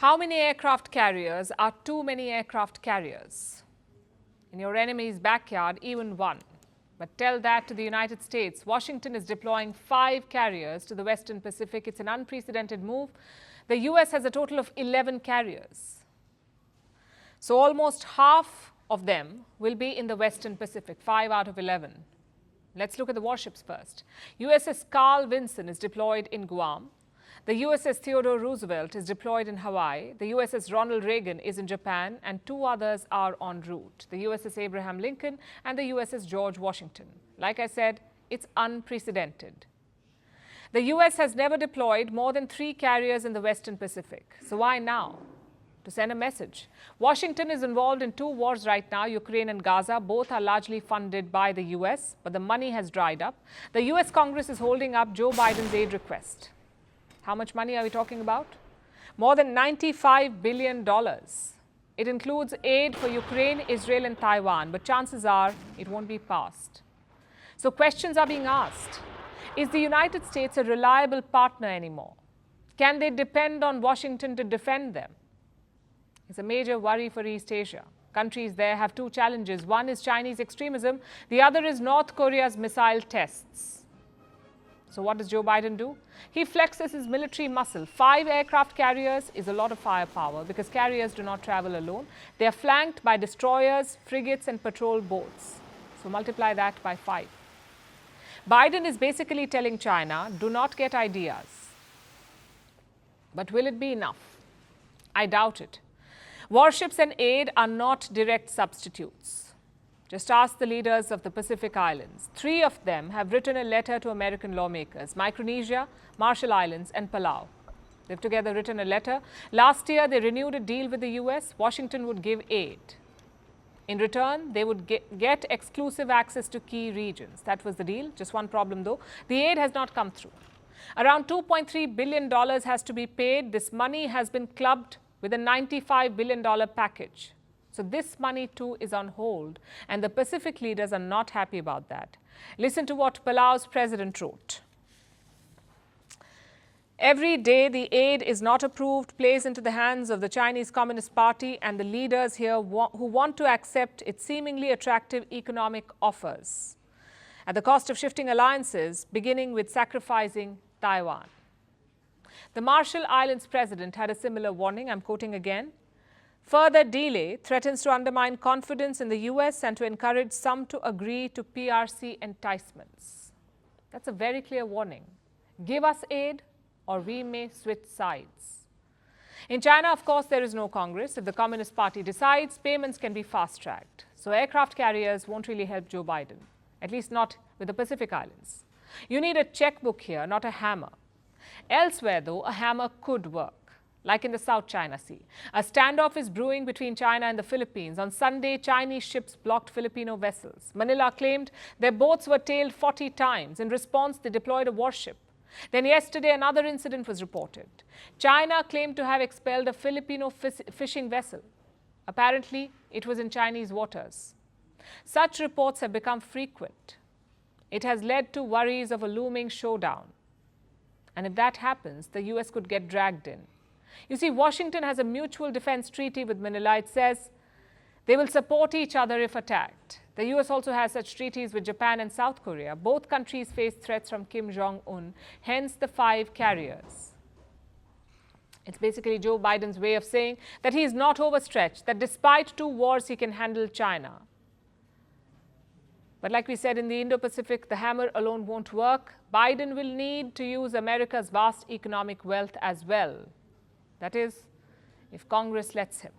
How many aircraft carriers are too many aircraft carriers? In your enemy's backyard, even one. But tell that to the United States. Washington is deploying 5 carriers to the Western Pacific. It's an unprecedented move. The US has a total of 11 carriers. So almost half of them will be in the Western Pacific, 5 out of 11. Let's look at the warships first. USS Carl Vinson is deployed in Guam. The USS Theodore Roosevelt is deployed in Hawaii. The USS Ronald Reagan is in Japan, and 2 others are en route. The USS Abraham Lincoln and the USS George Washington. Like I said, it's unprecedented. The US has never deployed more than 3 carriers in the Western Pacific. So why now? To send a message. Washington is involved in 2 wars right now, Ukraine and Gaza. Both are largely funded by the US, but the money has dried up. The US Congress is holding up Joe Biden's aid request. How much money are we talking about? More than $95 billion. It includes aid for Ukraine, Israel and Taiwan, but chances are it won't be passed. So questions are being asked. Is the United States a reliable partner anymore? Can they depend on Washington to defend them? It's a major worry for East Asia. Countries there have 2 challenges. One is Chinese extremism. The other is North Korea's missile tests. So what does Joe Biden do? He flexes his military muscle. 5 aircraft carriers is a lot of firepower because carriers do not travel alone. They are flanked by destroyers, frigates and patrol boats. So multiply that by 5. Biden is basically telling China, do not get ideas. But will it be enough? I doubt it. Warships and aid are not direct substitutes. Just ask the leaders of the Pacific Islands. 3 of them have written a letter to American lawmakers, Micronesia, Marshall Islands and Palau. They've together written a letter. Last year, they renewed a deal with the US. Washington would give aid. In return, they would get exclusive access to key regions. That was the deal. Just one problem, though. The aid has not come through. Around $2.3 billion has to be paid. This money has been clubbed with a $95 billion package. So this money too is on hold, and the Pacific leaders are not happy about that. Listen to what Palau's president wrote. Every day the aid is not approved plays into the hands of the Chinese Communist Party and the leaders here who want to accept its seemingly attractive economic offers at the cost of shifting alliances, beginning with sacrificing Taiwan. The Marshall Islands president had a similar warning. I'm quoting again. Further delay threatens to undermine confidence in the US and to encourage some to agree to PRC enticements. That's a very clear warning. Give us aid or we may switch sides. In China, of course, there is no Congress. If the Communist Party decides, payments can be fast-tracked. So aircraft carriers won't really help Joe Biden, at least not with the Pacific Islands. You need a checkbook here, not a hammer. Elsewhere, though, a hammer could work. Like in the South China Sea. A standoff is brewing between China and the Philippines. On Sunday, Chinese ships blocked Filipino vessels. Manila claimed their boats were tailed 40 times. In response, they deployed a warship. Then yesterday, another incident was reported. China claimed to have expelled a Filipino fishing vessel. Apparently, it was in Chinese waters. Such reports have become frequent. It has led to worries of a looming showdown. And if that happens, the US could get dragged in. You see, Washington has a mutual defense treaty with Manila. It says they will support each other if attacked. The US also has such treaties with Japan and South Korea. Both countries face threats from Kim Jong-un, hence the 5 carriers. It's basically Joe Biden's way of saying that he is not overstretched, that despite 2 wars, he can handle China. But like we said, in the Indo-Pacific, the hammer alone won't work. Biden will need to use America's vast economic wealth as well. That is, if Congress lets him.